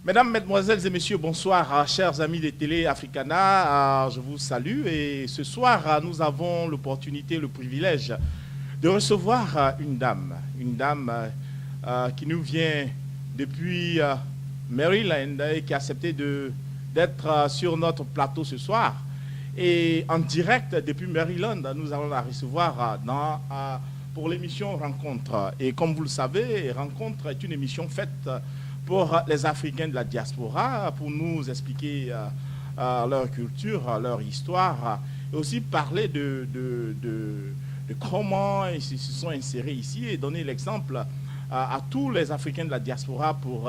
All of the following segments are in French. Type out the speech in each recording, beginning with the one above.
Mesdames, Mesdemoiselles et Messieurs, bonsoir, chers amis de Télé Africana. Je vous salue et ce soir, nous avons l'opportunité, le privilège de recevoir une dame qui nous vient depuis Maryland et qui a accepté d'être sur notre plateau ce soir. Et en direct depuis Maryland, nous allons la recevoir pour l'émission Rencontre. Et comme vous le savez, Rencontre est une émission faite pour les Africains de la diaspora, pour nous expliquer leur culture, leur histoire, et aussi parler de comment ils se sont insérés ici et donner l'exemple à tous les Africains de la diaspora pour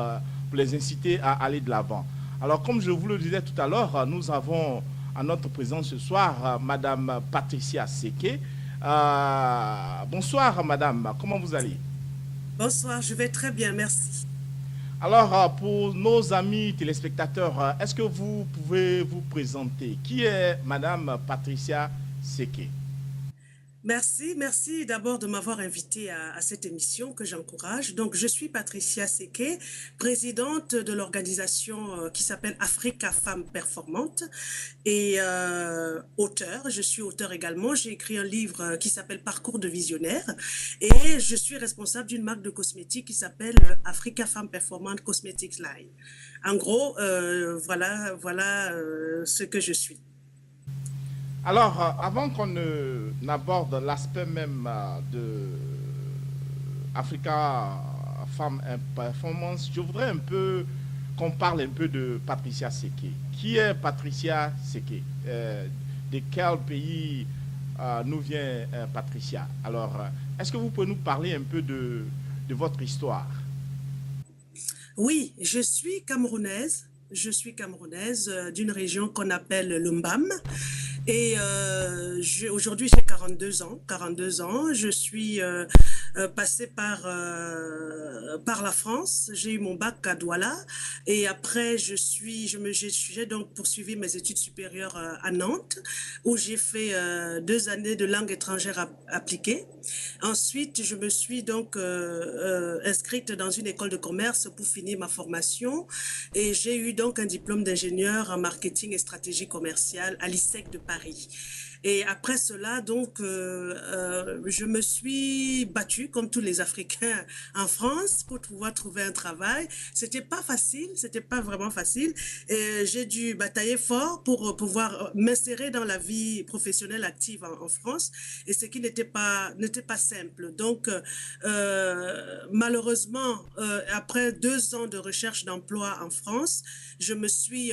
les inciter à aller de l'avant. Alors, comme je vous le disais tout à l'heure, nous avons à notre présence ce soir Madame Patricia Seké. Bonsoir, Madame. Comment vous allez? Bonsoir, je vais très bien, merci. Alors, pour nos amis téléspectateurs, est-ce que vous pouvez vous présenter? Qui est Madame Patricia Seké? Merci d'abord de m'avoir invité à cette émission que j'encourage. Donc, je suis Patricia Seké, présidente de l'organisation qui s'appelle Africa Femmes Performantes et auteur. Je suis auteur également. J'ai écrit un livre qui s'appelle Parcours de visionnaire et je suis responsable d'une marque de cosmétiques qui s'appelle Africa Femmes Performantes Cosmetics Line. En gros, voilà ce que je suis. Alors, avant qu'on n'aborde l'aspect même de Africa Femme Performance, je voudrais un peu qu'on parle un peu de Patricia Seké. Qui est Patricia Seké? De quel pays nous vient Patricia? Alors, est-ce que vous pouvez nous parler un peu de votre histoire? Oui, je suis camerounaise. Je suis camerounaise d'une région qu'on appelle le Mbam. Et aujourd'hui, j'ai 42 ans. 42 ans. Je suis passée par la France. J'ai eu mon bac à Douala. Et après, j'ai donc poursuivi mes études supérieures à Nantes, où j'ai fait 2 années de langue étrangère appliquée. Ensuite, je me suis donc inscrite dans une école de commerce pour finir ma formation. Et j'ai eu donc un diplôme d'ingénieur en marketing et stratégie commerciale à l'ISEC de Paris. Et après cela, donc, je me suis battue, comme tous les Africains en France, pour pouvoir trouver un travail. C'était pas facile, c'était pas vraiment facile. Et j'ai dû batailler fort pour pouvoir m'insérer dans la vie professionnelle active en France. Et ce qui n'était pas simple. Donc, malheureusement, après 2 ans de recherche d'emploi en France, je me suis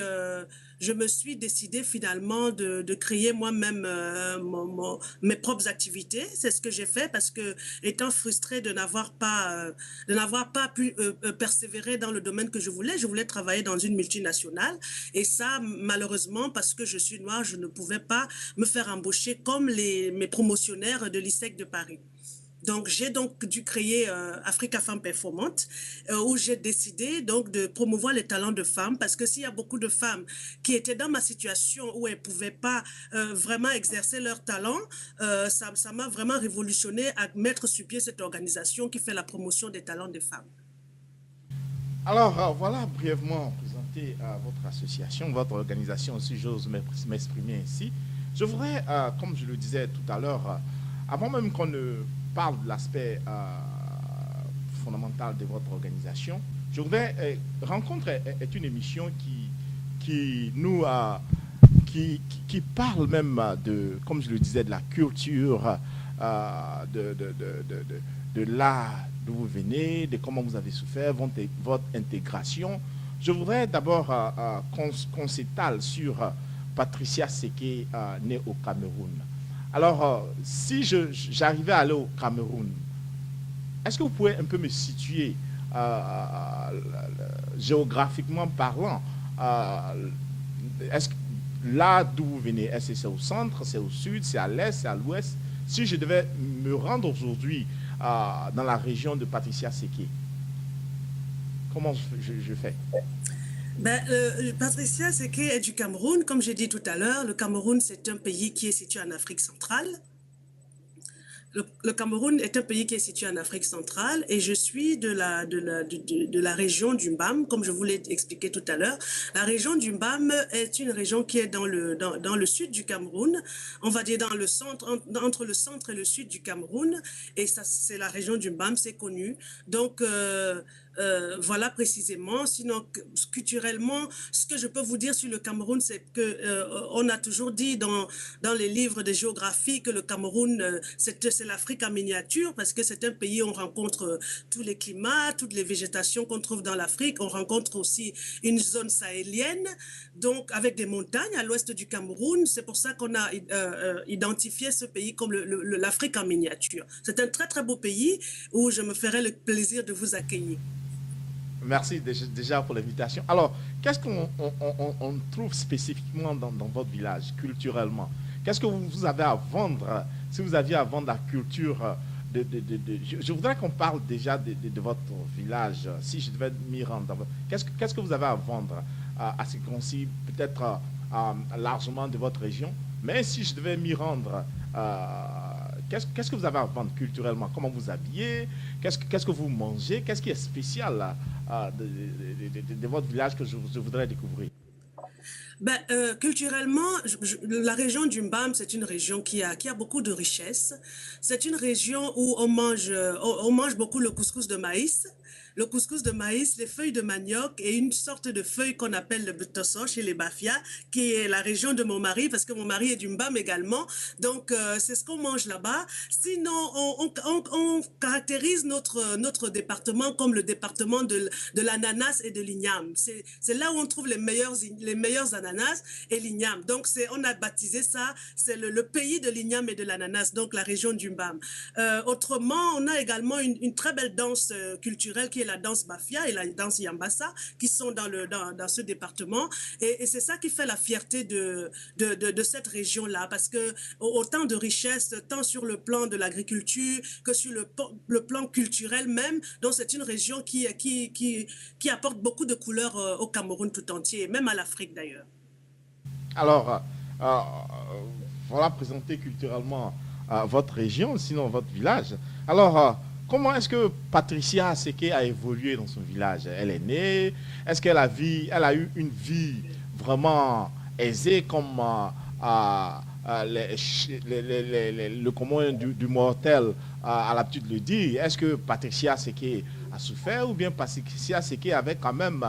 décidée finalement de créer moi-même mes propres activités. C'est ce que j'ai fait parce que, étant frustrée de n'avoir pas pu persévérer dans le domaine que je voulais travailler dans une multinationale. Et ça, malheureusement, parce que je suis noire, je ne pouvais pas me faire embaucher comme mes promotionnaires de l'ISEC de Paris. Donc, j'ai donc dû créer Africa Femmes Performantes, où j'ai décidé donc de promouvoir les talents de femmes, parce que s'il y a beaucoup de femmes qui étaient dans ma situation où elles ne pouvaient pas vraiment exercer leur talent, ça m'a vraiment révolutionné à mettre sur pied cette organisation qui fait la promotion des talents des femmes. Alors, voilà brièvement présenté votre association, votre organisation, si j'ose m'exprimer ainsi. Je voudrais, comme je le disais tout à l'heure, avant même qu'on ne parle de l'aspect fondamental de votre organisation, je voudrais, Rencontre est une émission qui nous qui parle même de, comme je le disais, de la culture, de là d'où vous venez, de comment vous avez souffert, votre intégration. Je voudrais d'abord qu'on s'étale sur Patricia Seké, née au Cameroun. Alors, si j'arrivais à aller au Cameroun, est-ce que vous pouvez un peu me situer géographiquement parlant? Est-ce que là d'où vous venez, est-ce que c'est au centre, c'est au sud, c'est à l'est, c'est à l'ouest? Si je devais me rendre aujourd'hui dans la région de Patricia Seké, comment je fais? Patricia Seké est du Cameroun. Comme j'ai dit tout à l'heure, le Cameroun, c'est un pays qui est situé en Afrique centrale. Le Cameroun est un pays qui est situé en Afrique centrale et je suis de la région du Mbam, comme je vous l'ai expliqué tout à l'heure. La région du Mbam est une région qui est dans le sud du Cameroun, on va dire dans le centre, entre le centre et le sud du Cameroun, et ça, c'est la région du Mbam, c'est connu. Donc, voilà précisément. Sinon, culturellement, ce que je peux vous dire sur le Cameroun, c'est que on a toujours dit dans les livres de géographie que le Cameroun, c'est l'Afrique en miniature parce que c'est un pays où on rencontre tous les climats, toutes les végétations qu'on trouve dans l'Afrique. On rencontre aussi une zone sahélienne, donc avec des montagnes à l'ouest du Cameroun. C'est pour ça qu'on a identifié ce pays comme l'Afrique en miniature. C'est un très, très beau pays où je me ferai le plaisir de vous accueillir. Merci déjà pour l'invitation. Alors, qu'est-ce on trouve spécifiquement dans votre village, culturellement? Qu'est-ce que vous avez à vendre, si vous aviez à vendre la culture je voudrais qu'on parle déjà de votre village, si je devais m'y rendre. Qu'est-ce que vous avez à vendre à ce qu'on-ci, peut-être largement de votre région, mais si je devais m'y rendre, qu'est-ce que vous avez à vendre culturellement? Comment vous habillez? Qu'est-ce que vous mangez? Qu'est-ce qui est spécial là, de votre village que je voudrais découvrir? Ben, culturellement, la région du Mbam, c'est une région qui a beaucoup de richesses. C'est une région où on mange beaucoup le couscous de maïs. Le couscous de maïs, les feuilles de manioc et une sorte de feuille qu'on appelle le betosso chez les Bafia, qui est la région de mon mari, parce que mon mari est du Mbam également. Donc, c'est ce qu'on mange là-bas. Sinon, on caractérise notre département comme le département de l'ananas et de l'igname. C'est là où on trouve les meilleurs ananas et l'igname. Donc, on a baptisé ça, c'est le pays de l'igname et de l'ananas, donc la région du Mbam. Autrement, on a également une très belle danse culturelle qui est la danse Bafia et la danse Yambassa, qui sont dans ce département. Et c'est ça qui fait la fierté de cette région-là, parce que autant de richesses, tant sur le plan de l'agriculture que sur le plan culturel même. Donc, c'est une région qui apporte beaucoup de couleurs au Cameroun tout entier, même à l'Afrique d'ailleurs. Alors, euh, voilà, présenter culturellement votre région, sinon votre village. Alors, comment est-ce que Patricia Seke a évolué dans son village? Elle est née, est-ce elle a eu une vie vraiment aisée comme le commun du mortel a l'habitude de le dire? Est-ce que Patricia Seke a souffert ou bien Patricia Seke avait quand même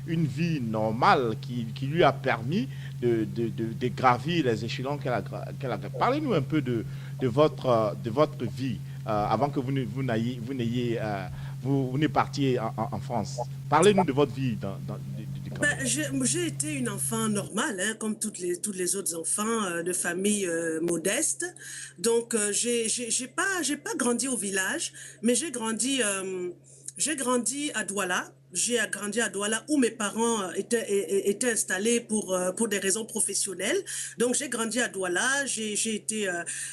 une vie normale qui lui a permis de gravir les échelons qu'elle a. Parlez-nous un peu de votre vie avant que vous ne partiez en France. Parlez-nous de votre vie du Ben, Cameroun. j'ai été une enfant normale, hein, comme tous les autres enfants de famille modeste. Donc, j'ai pas grandi au village, mais j'ai grandi à Douala. J'ai grandi à Douala où mes parents étaient installés pour des raisons professionnelles. Donc, j'ai grandi à Douala. J'ai été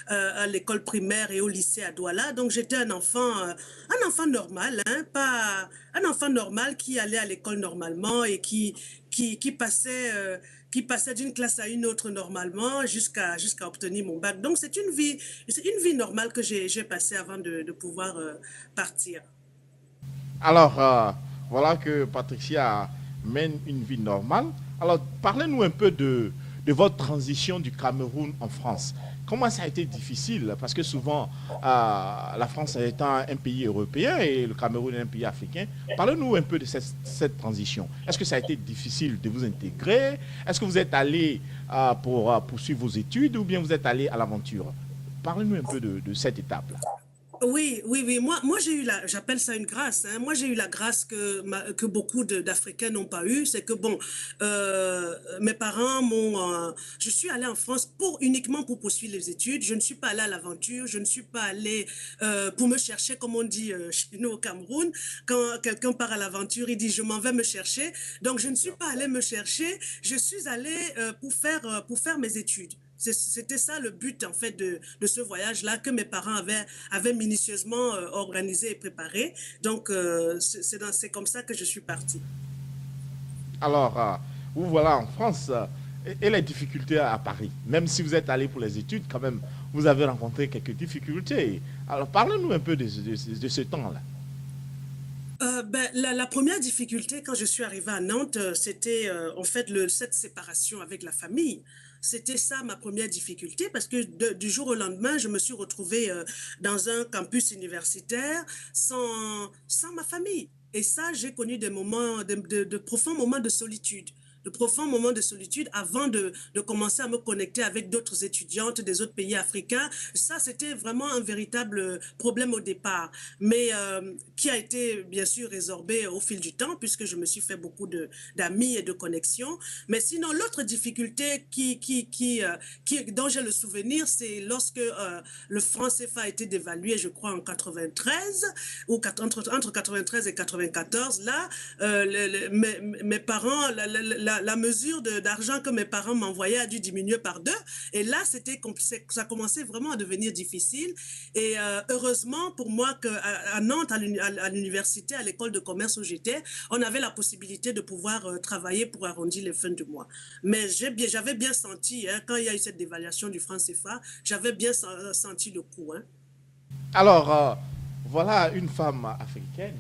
à l'école primaire et au lycée à Douala. Donc, j'étais un enfant normal, hein, pas un enfant normal qui allait à l'école normalement et qui passait, qui passait d'une classe à une autre normalement jusqu'à obtenir mon bac. Donc, c'est une vie normale que j'ai passée avant de pouvoir partir. Alors, voilà que Patricia mène une vie normale. Alors, parlez-nous un peu de votre transition du Cameroun en France. Comment ça a été difficile? Parce que souvent, la France étant un pays européen et le Cameroun est un pays africain. Parlez-nous un peu de cette transition. Est-ce que ça a été difficile de vous intégrer? Est-ce que vous êtes allé pour poursuivre vos études ou bien vous êtes allé à l'aventure? Parlez-nous un peu de cette étape-là. Oui, oui, oui. Moi j'ai eu j'appelle ça une grâce, hein. Moi, j'ai eu la grâce que beaucoup d'Africains n'ont pas eu. C'est que, bon, mes parents je suis allée en France uniquement pour poursuivre les études. Je ne suis pas allée à l'aventure. Je ne suis pas allée pour me chercher, comme on dit chez nous au Cameroun. Quand quelqu'un part à l'aventure, il dit, je m'en vais me chercher. Donc, je ne suis pas allée me chercher. Je suis allée pour faire mes études. C'était ça le but en fait de ce voyage-là que mes parents avaient minutieusement organisé et préparé. Donc c'est comme ça que je suis partie. Alors, vous voilà en France. et les difficultés à Paris. Même si vous êtes allé pour les études, quand même, vous avez rencontré quelques difficultés. Alors, parlez-nous un peu de ce temps-là. La première difficulté quand je suis arrivée à Nantes, c'était en fait cette séparation avec la famille. C'était ça ma première difficulté parce que du jour au lendemain, je me suis retrouvée dans un campus universitaire sans ma famille. Et ça, j'ai connu des moments, de profonds moments de solitude. De profonds moments de solitude avant de commencer à me connecter avec d'autres étudiantes des autres pays africains. Ça, c'était vraiment un véritable problème au départ, mais qui a été bien sûr résorbé au fil du temps puisque je me suis fait beaucoup d'amis et de connexions. Mais sinon, l'autre difficulté dont j'ai le souvenir, c'est lorsque le franc CFA a été dévalué, je crois, en 93, ou entre 93 et 94. Là, mes parents, la mesure d'argent que mes parents m'envoyaient a dû diminuer par 2. Et là, ça commençait vraiment à devenir difficile. Et heureusement pour moi qu'à Nantes, à l'université, à l'école de commerce où j'étais, on avait la possibilité de pouvoir travailler pour arrondir les fins du mois. Mais j'avais bien senti, hein, quand il y a eu cette dévaluation du franc CFA, j'avais bien senti le coup. Hein. Alors, voilà une femme africaine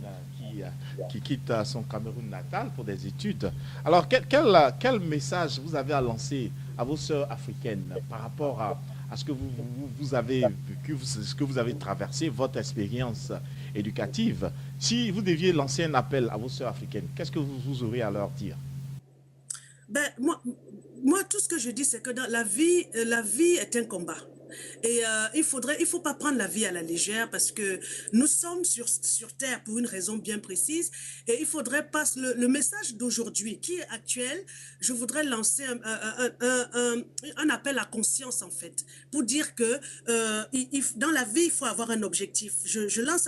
qui quitte son Cameroun natal pour des études. Alors, quel message vous avez à lancer à vos sœurs africaines par rapport à ce que vous avez vécu, ce que vous avez traversé, votre expérience éducative? Si vous deviez lancer un appel à vos sœurs africaines, qu'est-ce que vous aurez à leur dire? Moi, tout ce que je dis, c'est que dans la vie est un combat. Et il faut pas prendre la vie à la légère parce que nous sommes sur Terre pour une raison bien précise. Et il faudrait pas le message d'aujourd'hui qui est actuel. Je voudrais lancer un appel à conscience en fait pour dire que dans la vie il faut avoir un objectif. Je lance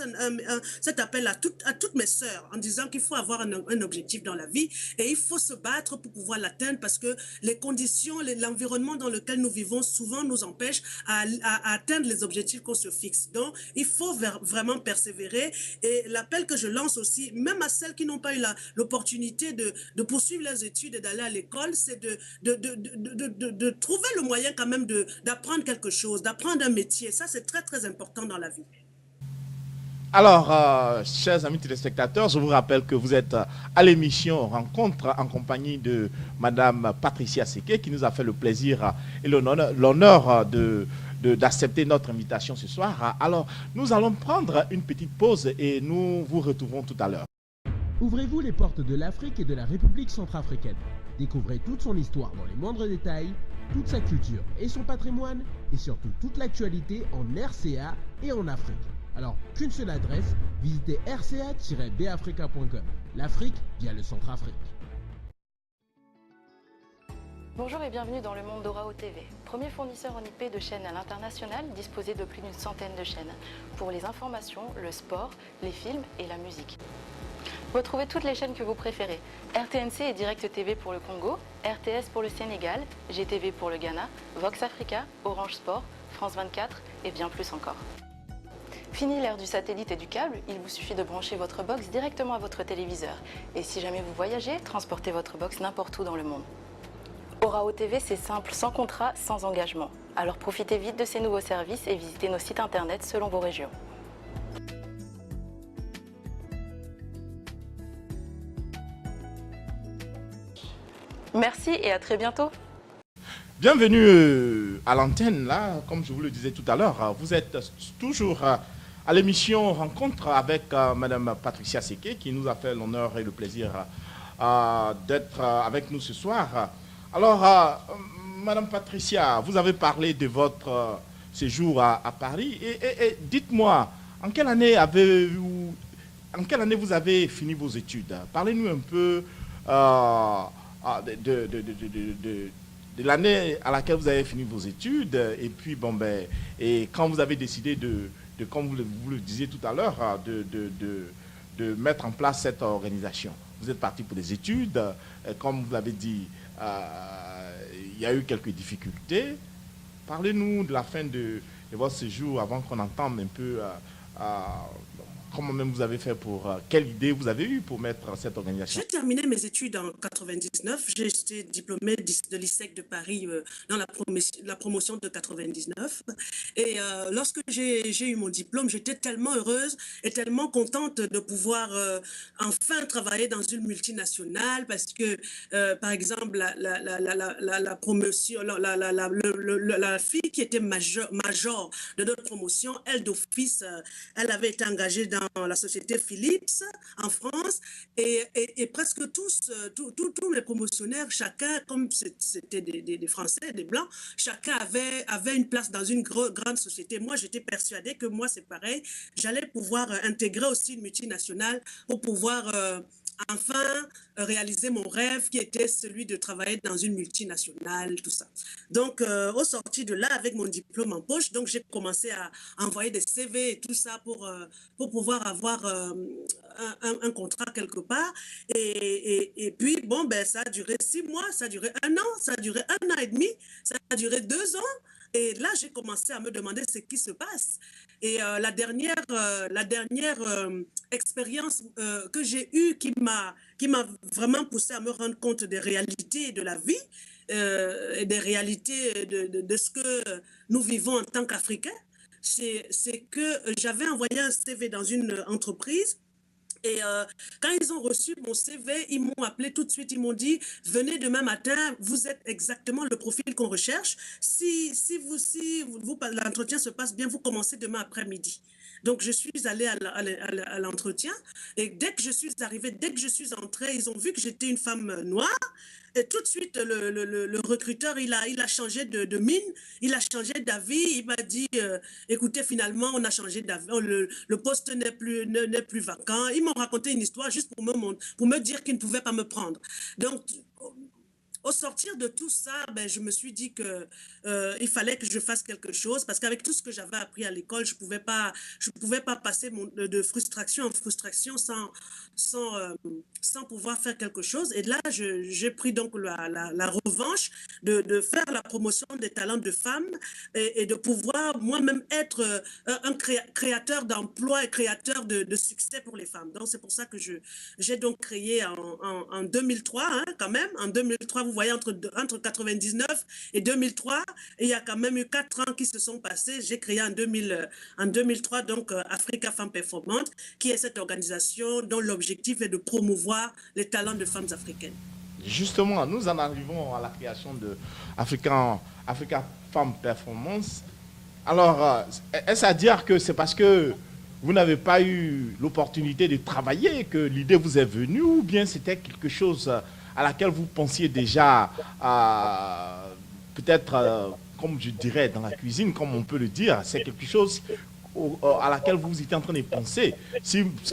cet appel à toutes mes sœurs en disant qu'il faut avoir un objectif dans la vie et il faut se battre pour pouvoir l'atteindre parce que les conditions, l'environnement dans lequel nous vivons souvent nous empêche à atteindre les objectifs qu'on se fixe. Donc, il faut vraiment persévérer. Et l'appel que je lance aussi, même à celles qui n'ont pas eu l'opportunité de poursuivre leurs études et d'aller à l'école, c'est de trouver le moyen quand même d'apprendre quelque chose, d'apprendre un métier. Ça, c'est très, très important dans la vie. Alors, chers amis téléspectateurs, je vous rappelle que vous êtes à l'émission Rencontre en compagnie de Madame Patricia Seké qui nous a fait le plaisir et l'honneur d'accepter notre invitation ce soir. Alors, nous allons prendre une petite pause et nous vous retrouverons tout à l'heure. Ouvrez-vous les portes de l'Afrique et de la République centrafricaine. Découvrez toute son histoire dans les moindres détails, toute sa culture et son patrimoine, et surtout toute l'actualité en RCA et en Afrique. Alors, qu'une seule adresse, visitez rca-bafrica.com. L'Afrique via le Centrafrique. Bonjour et bienvenue dans le monde d'Orao TV, premier fournisseur en IP de chaînes à l'international disposé de plus d'une centaine de chaînes pour les informations, le sport, les films et la musique. Retrouvez toutes les chaînes que vous préférez. RTNC et Direct TV pour le Congo, RTS pour le Sénégal, GTV pour le Ghana, Vox Africa, Orange Sport, France 24 et bien plus encore. Fini l'ère du satellite et du câble, il vous suffit de brancher votre box directement à votre téléviseur. Et si jamais vous voyagez, transportez votre box n'importe où dans le monde. Orao TV, c'est simple, sans contrat, sans engagement. Alors profitez vite de ces nouveaux services et visitez nos sites internet selon vos régions. Merci et à très bientôt. Bienvenue à l'antenne, là, comme je vous le disais tout à l'heure. Vous êtes toujours à l'émission Rencontre avec Madame Patricia Seké qui nous a fait l'honneur et le plaisir d'être avec nous ce soir. Alors, Madame Patricia, vous avez parlé de votre séjour à Paris et dites-moi, en quelle année vous avez fini vos études? Parlez-nous un peu de l'année à laquelle vous avez fini vos études et puis et quand vous avez décidé comme vous le disiez tout à l'heure, de mettre en place cette organisation. Vous êtes parti pour des études, comme vous l'avez dit, il y a eu quelques difficultés. Parlez-nous de la fin de votre séjour avant qu'on entende un peu comment même vous avez fait pour... quelle idée vous avez eue pour mettre cette organisation? J'ai terminé mes études en 99. J'ai été diplômée de l'ISEC de Paris dans la promotion de 99. Et lorsque j'ai eu mon diplôme, j'étais tellement heureuse et tellement contente de pouvoir enfin travailler dans une multinationale parce que, par exemple, la promotion, la fille qui était major de notre promotion, elle d'office, elle avait été engagée dans la société Philips en France et presque tous les promotionnaires, chacun, comme c'était des Français, des Blancs, chacun avait une place dans une grande société. Moi, j'étais persuadée que moi, c'est pareil. J'allais pouvoir intégrer aussi une multinationale pour pouvoir enfin réaliser mon rêve qui était celui de travailler dans une multinationale, tout ça. Donc, au sorti de là, avec mon diplôme en poche, donc j'ai commencé à envoyer des CV et tout ça pour pouvoir avoir un contrat quelque part. Et puis, bon, ben, ça a duré 6 mois, ça a duré 1 an, ça a duré 1 an et demi, ça a duré 2 ans. Et là, j'ai commencé à me demander ce qui se passe. Et la dernière expérience que j'ai eue qui m'a vraiment poussé à me rendre compte des réalités de la vie et des réalités de ce que nous vivons en tant qu'Africains, c'est que j'avais envoyé un CV dans une entreprise. Et quand ils ont reçu mon CV, ils m'ont appelé tout de suite, ils m'ont dit, venez demain matin, vous êtes exactement le profil qu'on recherche. Si l'entretien se passe bien, vous commencez demain après-midi. Donc, je suis allée à l'entretien et dès que je suis arrivée, dès que je suis entrée, ils ont vu que j'étais une femme noire. Et tout de suite, le recruteur, il a changé de mine, il a changé d'avis. Il m'a dit, écoutez, finalement, on a changé d'avis, le poste n'est plus vacant. Ils m'ont raconté une histoire juste pour me dire qu'ils ne pouvaient pas me prendre. Donc, au sortir de tout ça, ben, je me suis dit que il fallait que je fasse quelque chose parce qu'avec tout ce que j'avais appris à l'école, je pouvais pas passer de frustration en frustration sans pouvoir faire quelque chose. Et là, j'ai pris donc la revanche de faire la promotion des talents de femmes et de pouvoir moi-même être un créateur d'emplois et créateur de succès pour les femmes. Donc, c'est pour ça que j'ai donc créé en 2003, hein, quand même, en 2003, vous voyez, entre 99 et 2003, et il y a quand même eu 4 ans qui se sont passés. J'ai créé en 2003 donc Africa Femmes Performantes, qui est cette organisation dont l'objectif est de promouvoir les talents de femmes africaines. Justement, nous en arrivons à la création de Africa Femmes Performance. Alors, est-ce à dire que c'est parce que vous n'avez pas eu l'opportunité de travailler que l'idée vous est venue, ou bien c'était quelque chose à laquelle vous pensiez déjà, peut-être, comme je dirais, dans la cuisine, comme on peut le dire, c'est quelque chose à laquelle vous étiez en train de penser,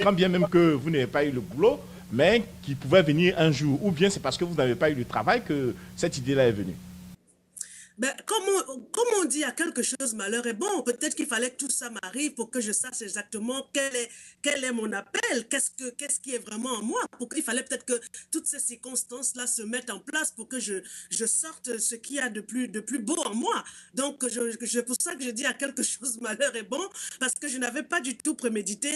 quand bien même que vous n'avez pas eu le boulot, mais qui pouvait venir un jour, ou bien c'est parce que vous n'avez pas eu le travail que cette idée-là est venue? Ben, comme on dit à quelque chose, malheur est bon. Peut-être qu'il fallait que tout ça m'arrive pour que je sache exactement quel est mon appel, qu'est-ce qui est vraiment en moi. Il fallait peut-être que toutes ces circonstances-là se mettent en place pour que je sorte ce qu'il y a de plus beau en moi. Donc, c'est pour ça que je dis à quelque chose, malheur est bon, parce que je n'avais pas du tout prémédité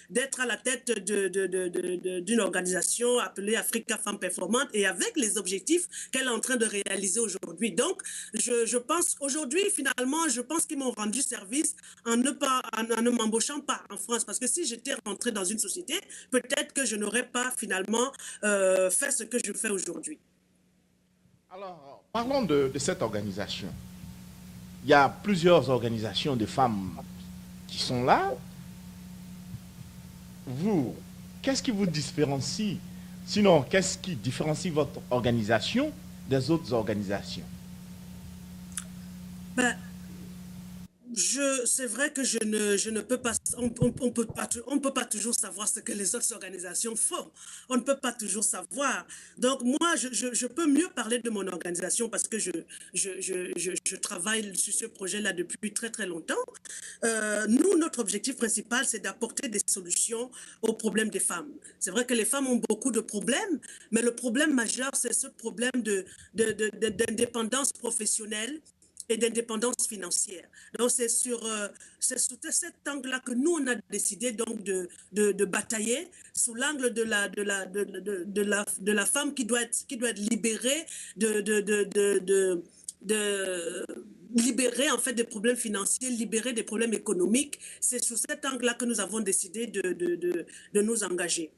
d'être à la tête d'une organisation appelée Africa Femmes Performantes et avec les objectifs qu'elle est en train de réaliser aujourd'hui. Donc, je pense aujourd'hui, finalement, je pense qu'ils m'ont rendu service en ne m'embauchant pas en France. Parce que si j'étais rentrée dans une société, peut-être que je n'aurais pas finalement fait ce que je fais aujourd'hui. Alors, parlons de cette organisation. Il y a plusieurs organisations de femmes qui sont là. Vous, qu'est-ce qui vous différencie? Sinon, qu'est-ce qui différencie votre organisation des autres organisations? Ben, c'est vrai que je ne peux pas, on peut pas toujours savoir ce que les autres organisations font. On ne peut pas toujours savoir. Donc moi, je peux mieux parler de mon organisation parce que je travaille sur ce projet-là depuis très très longtemps. Nous, notre objectif principal, c'est d'apporter des solutions aux problèmes des femmes. C'est vrai que les femmes ont beaucoup de problèmes, mais le problème majeur, c'est ce problème d'indépendance professionnelle, et d'indépendance financière. Donc c'est sous cet angle-là que nous on a décidé donc de batailler sous l'angle de la femme qui doit être libérée de libérer en fait des problèmes financiers, libérer des problèmes économiques. C'est sous cet angle-là que nous avons décidé de nous engager.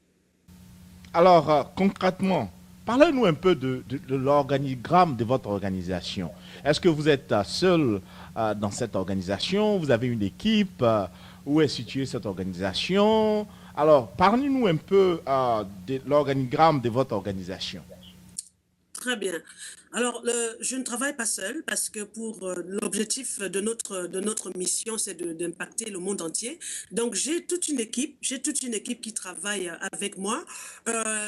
Alors, concrètement, parlez-nous un peu de l'organigramme de votre organisation. Est-ce que vous êtes seul dans cette organisation? Vous avez une équipe? Où est située cette organisation? Alors, parlez-nous un peu de l'organigramme de votre organisation. Très bien. Alors, je ne travaille pas seule parce que pour l'objectif de notre mission, c'est d'impacter le monde entier. Donc, j'ai toute une équipe qui travaille avec moi,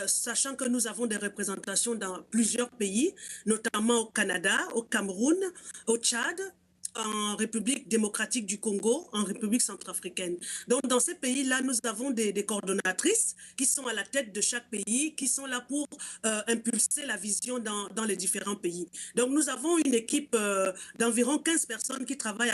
sachant que nous avons des représentations dans plusieurs pays, notamment au Canada, au Cameroun, au Tchad, en République démocratique du Congo, en République centrafricaine. Donc, dans ces pays-là, nous avons des coordonnatrices qui sont à la tête de chaque pays, qui sont là pour impulser la vision dans les différents pays. Donc, nous avons une équipe d'environ 15 personnes qui travaillent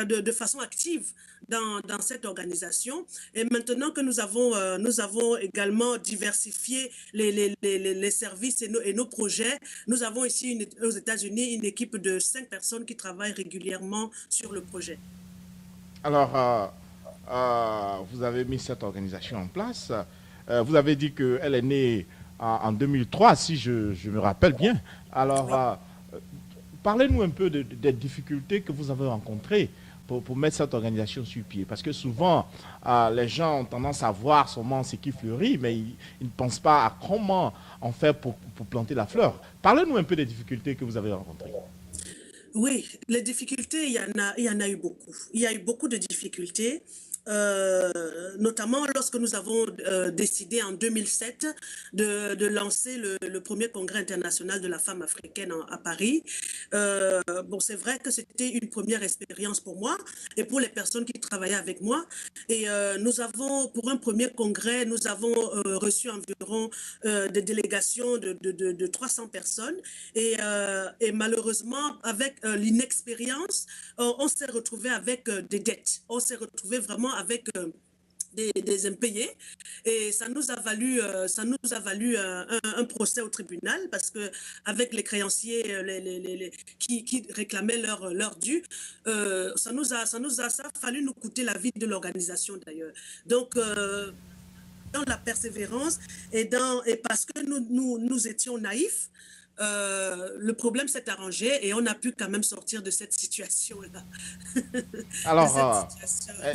de façon active dans cette organisation. Et maintenant que nous avons également diversifié les services et nos projets, nous avons ici aux États-Unis une équipe de 5 personnes qui travaillent régulièrement sur le projet. Alors, vous avez mis cette organisation en place. Vous avez dit qu'elle est née en 2003, si je me rappelle bien. Alors, parlez-nous un peu des difficultés que vous avez rencontrées pour mettre cette organisation sur pied. Parce que souvent, les gens ont tendance à voir seulement ce qui fleurit, mais ils ne pensent pas à comment on fait pour planter la fleur. Parlez-nous un peu des difficultés que vous avez rencontrées. Oui, les difficultés, il y en a eu beaucoup. Il y a eu beaucoup de difficultés. Notamment lorsque nous avons décidé en 2007 de lancer le premier congrès international de la femme africaine à Paris. Bon, c'est vrai que c'était une première expérience pour moi et pour les personnes qui travaillaient avec moi. Et nous avons, pour un premier congrès, nous avons reçu environ des délégations de 300 personnes. Et malheureusement, avec l'inexpérience, on s'est retrouvé avec des dettes. On s'est retrouvé vraiment avec des impayés, et ça nous a valu un procès au tribunal parce que avec les créanciers qui réclamaient leur dû, ça a fallu nous coûter la vie de l'organisation d'ailleurs. Donc dans la persévérance et parce que nous étions naïfs, le problème s'est arrangé et on a pu quand même sortir de cette situation-là. Alors,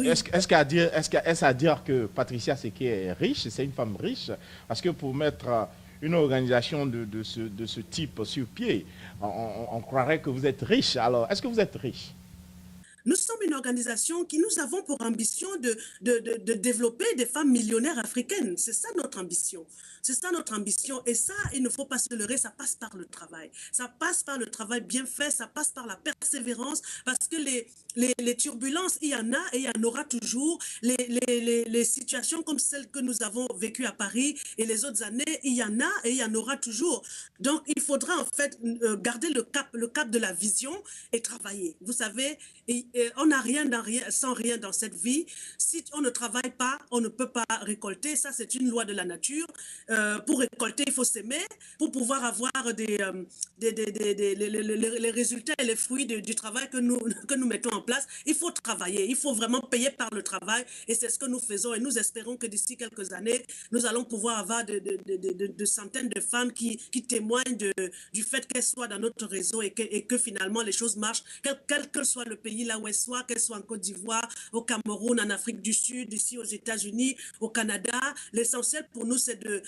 est-ce à dire que Patricia Sequet est riche? C'est une femme riche? Parce que pour mettre une organisation de ce type sur pied, on croirait que vous êtes riche. Alors, est-ce que vous êtes riche? Nous sommes une organisation qui nous avons pour ambition de développer des femmes millionnaires africaines. C'est ça notre ambition. C'est ça notre ambition. Et ça, il ne faut pas se leurrer, ça passe par le travail. Ça passe par le travail bien fait, ça passe par la persévérance, parce que les turbulences, il y en a et il y en aura toujours. Les situations comme celles que nous avons vécues à Paris et les autres années, il y en a et il y en aura toujours. Donc, il faudra en fait garder le cap de la vision et travailler. Vous savez, on n'a rien sans rien dans cette vie. Si on ne travaille pas, on ne peut pas récolter. Ça, c'est une loi de la nature. Pour récolter, il faut s'aimer. Pour pouvoir avoir les résultats et les fruits du travail que nous mettons en place, il faut travailler. Il faut vraiment payer par le travail. Et c'est ce que nous faisons. Et nous espérons que d'ici quelques années, nous allons pouvoir avoir de centaines de femmes qui témoignent du fait qu'elles soient dans notre réseau et que finalement les choses marchent, quel que soit le pays là où elles soient, qu'elles soient en Côte d'Ivoire, au Cameroun, en Afrique du Sud, ici aux États-Unis, au Canada. L'essentiel pour nous, c'est de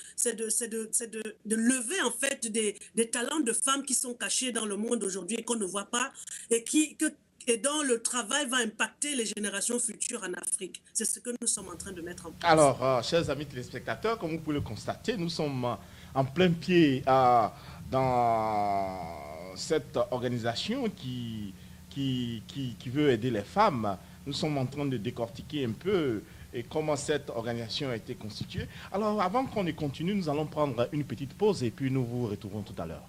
lever en fait des talents de femmes qui sont cachés dans le monde aujourd'hui et qu'on ne voit pas et dont le travail va impacter les générations futures en Afrique. C'est ce que nous sommes en train de mettre en place. Alors, chers amis téléspectateurs, comme vous pouvez le constater, nous sommes en plein pied dans cette organisation qui veut aider les femmes. Nous sommes en train de décortiquer un peu et comment cette organisation a été constituée. Alors, avant qu'on ne continue, nous allons prendre une petite pause et puis nous vous retrouvons tout à l'heure.